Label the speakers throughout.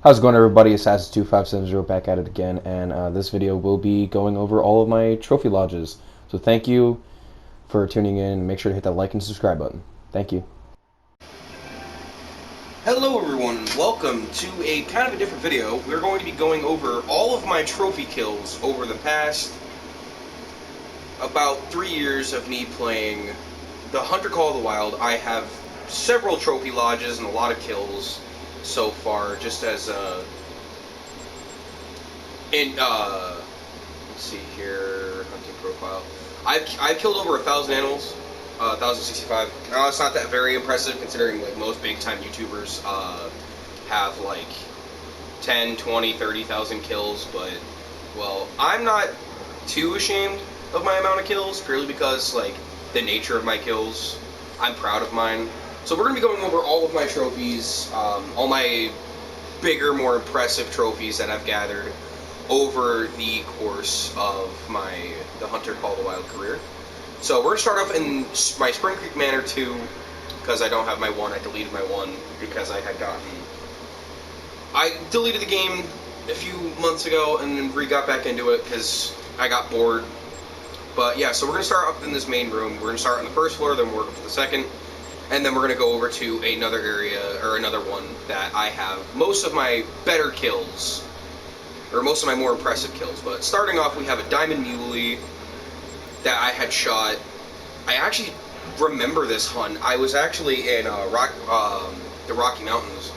Speaker 1: How's it going, everybody? Assassin2570 back at it again, and this video will be going over all of my trophy lodges. So thank you for tuning in. Make sure to hit that like and subscribe button. Thank you.
Speaker 2: Hello everyone, welcome to a kind of a different video. We're going to be going over all of my trophy kills over the past about 3 years of me playing the Hunter Call of the Wild. I have several trophy lodges and a lot of kills so far, just as let's see here, hunting profile. I've killed over 1,000 animals, 1,065. Now it's not that very impressive considering like most big time YouTubers have like 10, 20, 30,000 kills, but well, I'm not too ashamed of my amount of kills purely because like the nature of my kills, I'm proud of mine. So we're going to be going over all of my trophies, all my bigger, more impressive trophies that I've gathered over the course of the Hunter Call of the Wild career. So we're going to start off in my Spring Creek Manor 2, because I don't have my 1, I deleted my 1 because I deleted the game a few months ago and then got back into it because I got bored. But yeah, so we're going to start up in this main room. We're going to start on the first floor, then work up to the second. And then we're going to go over to another area, or another one, that I have most of my better kills, or most of my more impressive kills. But starting off, we have a Diamond Muley that I had shot. I actually remember this hunt. I was actually in the Rocky Mountains,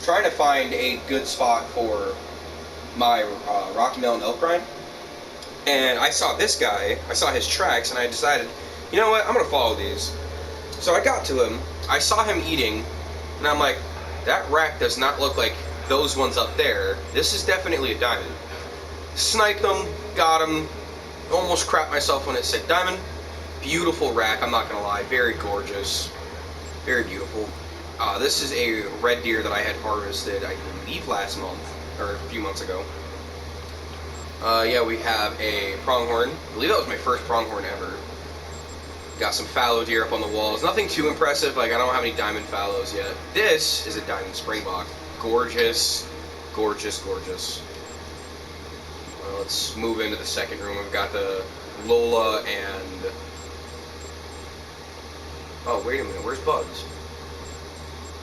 Speaker 2: trying to find a good spot for my Rocky Mountain elk ride. And I saw this guy, I saw his tracks, and I decided, you know what, I'm going to follow these. So I got to him, I saw him eating, and I'm like, that rack does not look like those ones up there. This is definitely a diamond. Sniped him, got him, almost crapped myself when it said diamond. Beautiful rack, I'm not going to lie, very gorgeous, very beautiful. This is a red deer that I had harvested, I believe last month, or a few months ago. Yeah, we have a pronghorn. I believe that was my first pronghorn ever. Got some fallow deer up on the walls. Nothing too impressive, like I don't have any diamond fallows yet. This is a diamond springbok. Gorgeous, gorgeous, gorgeous. Well, let's move into the second room. We've got the Lola and... Oh, wait a minute, where's Bugs?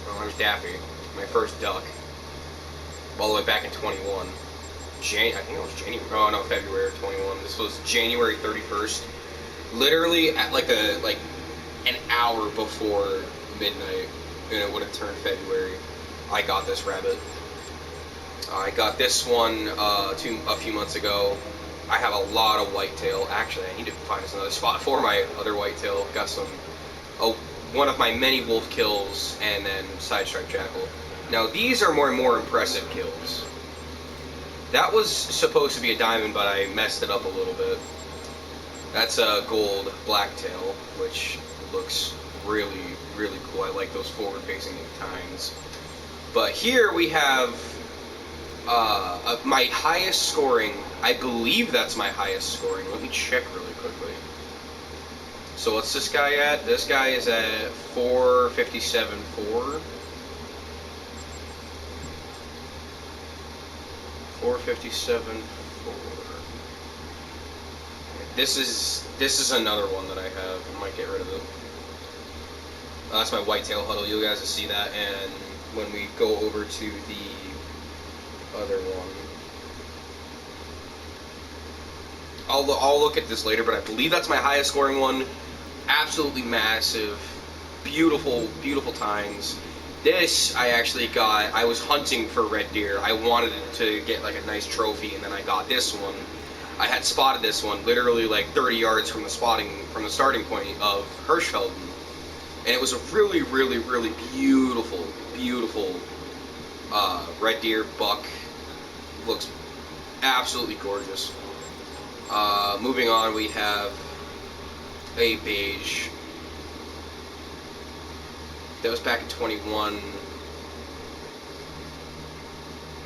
Speaker 2: Oh, there's Daffy, my first duck. All the way back in 21. I think it was January, oh no, February of 21. This was January 31st. Literally at like an hour before midnight, and it would have turned February, I got this rabbit. I got this one a few months ago. I have a lot of whitetail. Actually, I need to find another spot for my other whitetail. Got one of my many wolf kills, and then side striped jackal. Now these are more impressive kills. That was supposed to be a diamond, but I messed it up a little bit. That's a gold blacktail, which looks really, really cool. I like those forward-facing tines. But here we have my highest scoring. I believe that's my highest scoring. Let me check really quickly. So what's this guy at? This guy is at 457.4. 457.4. This is another one that I have. I might get rid of it. That's my whitetail huddle. You guys will see that, and when we go over to the other one, I'll look at this later. But I believe that's my highest scoring one. Absolutely massive, beautiful, beautiful tines. This I actually got. I was hunting for red deer. I wanted to get like a nice trophy, and then I got this one. I had spotted this one literally like 30 yards from the starting point of Hirschfelden, and it was a really, really, really beautiful, beautiful red deer buck. Looks absolutely gorgeous. Moving on, we have a beige. That was back in 21.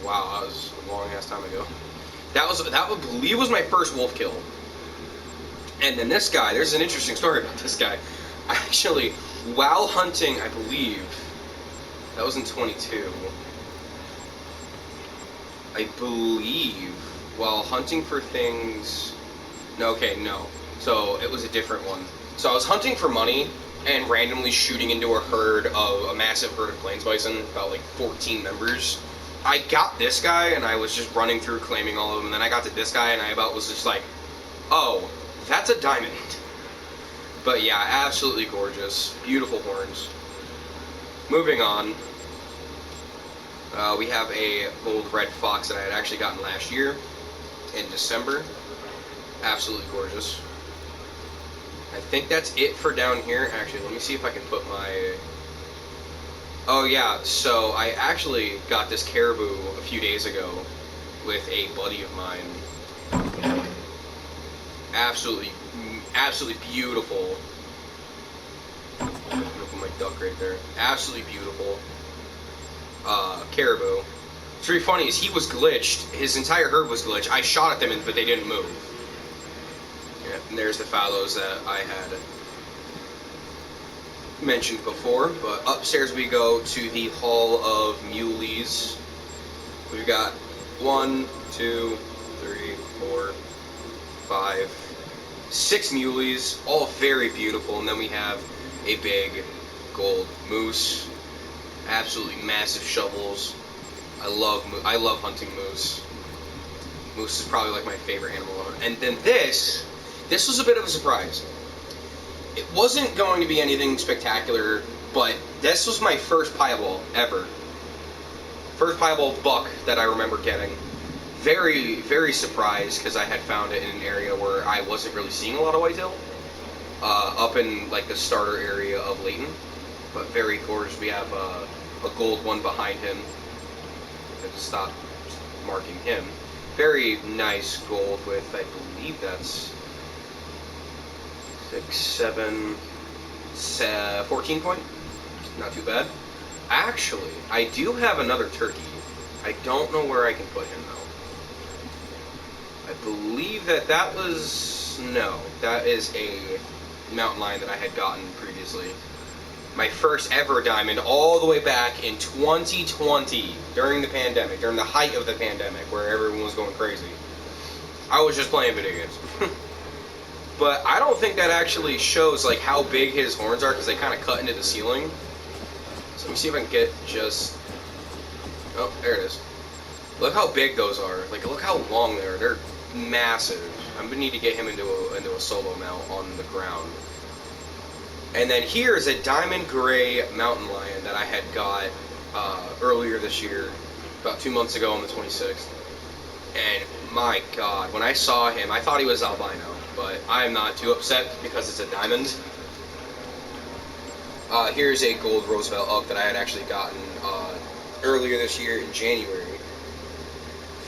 Speaker 2: Wow, that was a long ass time ago. That I believe was my first wolf kill. And then this guy, there's an interesting story about this guy. Actually, while hunting, I believe, that was in 22. I believe, while hunting for things... No, okay, no. So, it was a different one. So I was hunting for money and randomly shooting into a massive herd of plains bison, about like 14 members. I got this guy and I was just running through claiming all of them, and then I got to this guy and I about was just like, oh, that's a diamond. But yeah, absolutely gorgeous. Beautiful horns. Moving on. We have a gold red fox that I had actually gotten last year in December. Absolutely gorgeous. I think that's it for down here. Actually, let me see if I can put my... Oh yeah, so I actually got this caribou a few days ago with a buddy of mine. Absolutely beautiful. I'm gonna put my duck right there. Absolutely beautiful caribou. What's really funny is he was glitched. His entire herd was glitched. I shot at them, but they didn't move. Yeah, and there's the fallows that I had mentioned before. But upstairs we go to the Hall of Muleys. We've got 1, 2, 3, 4, 5, 6 muleys, all very beautiful, and then we have a big gold moose. Absolutely massive shovels. I love hunting moose. Moose is probably like my favorite animal ever. And then this was a bit of a surprise. It wasn't going to be anything spectacular, but this was my first piebald ever. First piebald buck that I remember getting. Very, very surprised because I had found it in an area where I wasn't really seeing a lot of whitetail. Up in like the starter area of Layton. But very gorgeous. We have a gold one behind him. I just stop marking him. Very nice gold with, I believe that's 6, 7, 14 point. Not too bad. Actually, I do have another turkey. I don't know where I can put him though. I believe that was... No, that is a mountain lion that I had gotten previously. My first ever diamond all the way back in 2020 during the pandemic, during the height of the pandemic where everyone was going crazy. I was just playing video games. But I don't think that actually shows like how big his horns are because they kind of cut into the ceiling. So let me see if I can get just... Oh, there it is. Look how big those are. Like, look how long they are. They're massive. I'm gonna need to get him into a solo mount on the ground. And then here is a diamond gray mountain lion that I had got earlier this year, about 2 months ago on the 26th. And my God, when I saw him, I thought he was albino, but I'm not too upset because it's a diamond. Here's a gold Roosevelt elk that I had actually gotten earlier this year in January.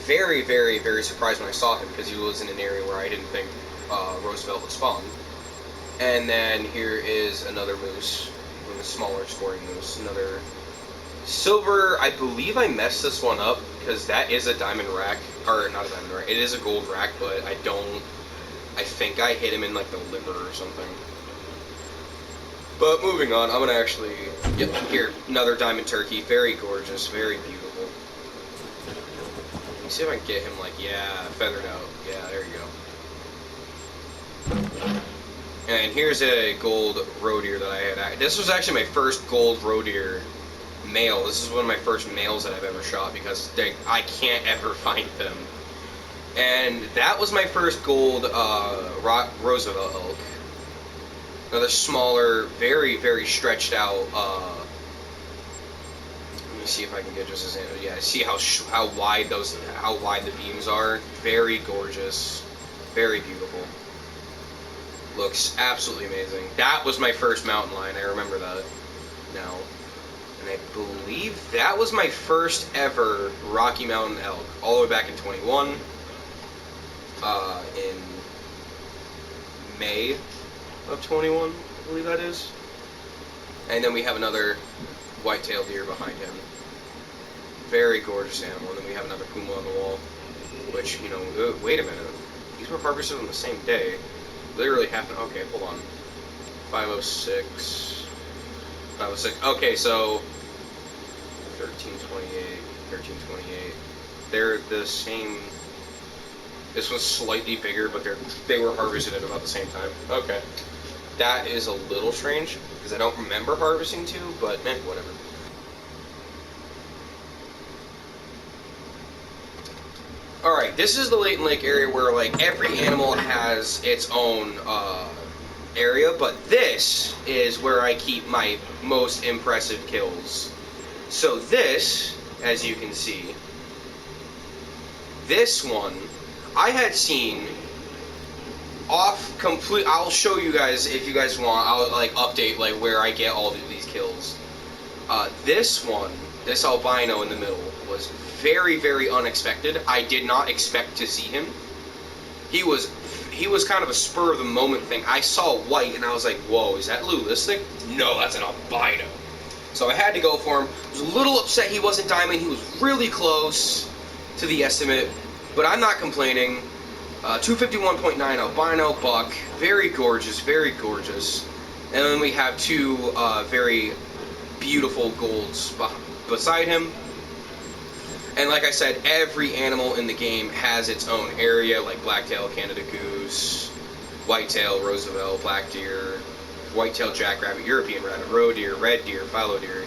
Speaker 2: Very, very, very surprised when I saw him because he was in an area where I didn't think Roosevelt would spawn. And then here is another moose, a smaller scoring moose, another silver. I believe I messed this one up because that is a diamond rack, or not a diamond rack, it is a gold rack, but I think I hit him in like the liver or something. But moving on, I'm gonna actually, yep, here, another diamond turkey, very gorgeous, very beautiful. Let me see if I can get him like, yeah, feathered out, yeah, there you go. And here's a gold roe deer that I had. This was actually my first gold roe deer male. This is one of my first males that I've ever shot because I can't ever find them. And that was my first gold Roosevelt elk. Another smaller, very, very stretched out. Let me see if I can get just as yeah. See how wide the beams are. Very gorgeous, very beautiful. Looks absolutely amazing. That was my first mountain lion. I remember that now. And I believe that was my first ever Rocky Mountain elk, all the way back in 21. In May of 21, I believe that is. And then we have another white-tailed deer behind him. Very gorgeous animal. And then we have another puma on the wall, which, you know, wait a minute. These were harvested on the same day. Literally half an... Okay, hold on. 506. 506. Okay, so... 1328. 1328. They're the same. This one's slightly bigger, but they were harvested at about the same time. Okay. That is a little strange, because I don't remember harvesting two, but whatever. Alright, this is the Layton Lake area where, like, every animal has its own, area, but this is where I keep my most impressive kills. So this, as you can see, this one, I had seen I'll show you guys if you guys want. I'll like update like where I get all of these kills. This one, this albino in the middle, was very, very unexpected. I did not expect to see him. He was kind of a spur of the moment thing. I saw white and I was like, whoa, is that Lulistic? No, that's an albino. So I had to go for him. I was a little upset he wasn't diamond. He was really close to the estimate, but I'm not complaining. 251.9 albino buck, very gorgeous, very gorgeous. And then we have two very beautiful golds beside him. And like I said, every animal in the game has its own area, like blacktail, Canada goose, whitetail, Roosevelt, black deer, whitetail jackrabbit, European rabbit, roe deer, red deer, fallow deer.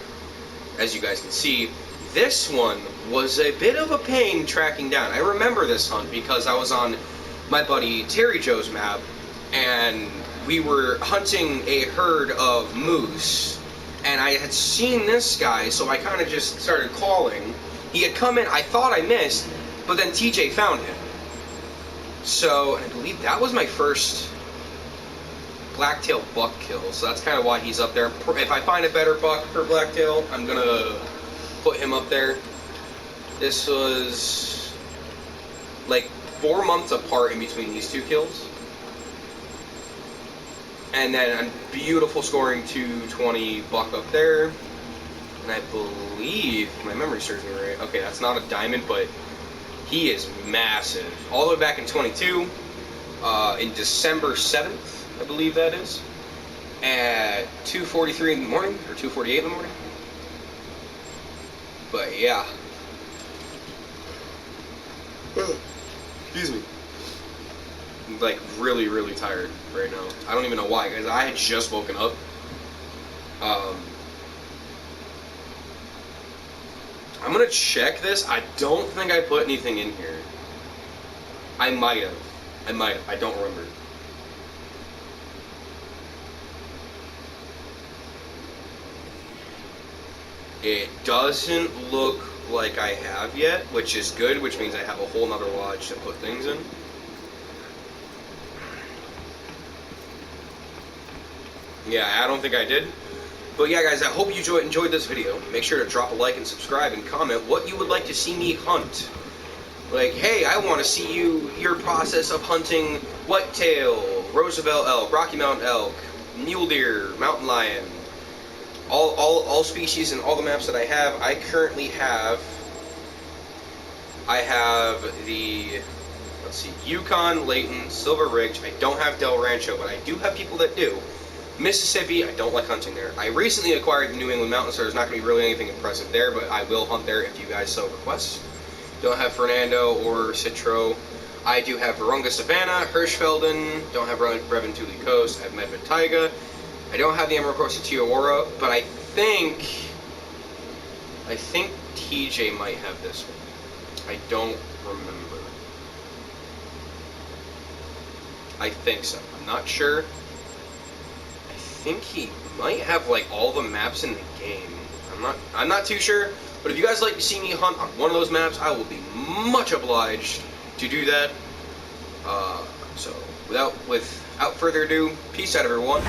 Speaker 2: As you guys can see, this one was a bit of a pain tracking down. I remember this hunt because I was on my buddy Terry Joe's map, and we were hunting a herd of moose, and I had seen this guy, so I kind of just started calling. He had come in, I thought I missed, but then TJ found him. So, I believe that was my first blacktail buck kill, so that's kind of why he's up there. If I find a better buck for blacktail, I'm gonna put him up there. This was like 4 months apart in between these two kills. And then a beautiful scoring 220 buck up there. And I believe, my memory serves me right, okay, that's not a diamond, but he is massive. All the way back in 22, in December 7th, I believe that is, at 2:43 in the morning, or 2:48 in the morning. But yeah. Excuse me. I'm like really, really tired right now. I don't even know why, guys. I had just woken up. I'm gonna check this. I don't think I put anything in here. I might have. I don't remember. It doesn't look like I have yet, which is good, which means I have a whole nother lodge to put things in. Yeah, I don't think I did. But yeah, guys, I hope you enjoyed this video. Make sure to drop a like and subscribe and comment what you would like to see me hunt. Like, hey, I want to see your process of hunting whitetail, Roosevelt elk, Rocky Mountain elk, mule deer, mountain lion, all species and all the maps that I have. I currently have, the, let's see, Yukon, Layton, Silver Ridge. I don't have Del Rancho, but I do have people that do. Mississippi, I don't like hunting there. I recently acquired the New England Mountains, so there's not going to be really anything impressive there, but I will hunt there if you guys so request. Don't have Fernando or Citro. I do have Virunga Savannah, Hirschfelden. Don't have Brevin Tule Coast. I have Medved Taiga. I don't have the Emerald Coast of Tijuana, but I think TJ might have this one. I don't remember. I think so. I'm not sure. I think he might have like all the maps in the game. I'm not too sure, but if you guys like to see me hunt on one of those maps, I will be much obliged to do that. So without further ado, peace out, everyone.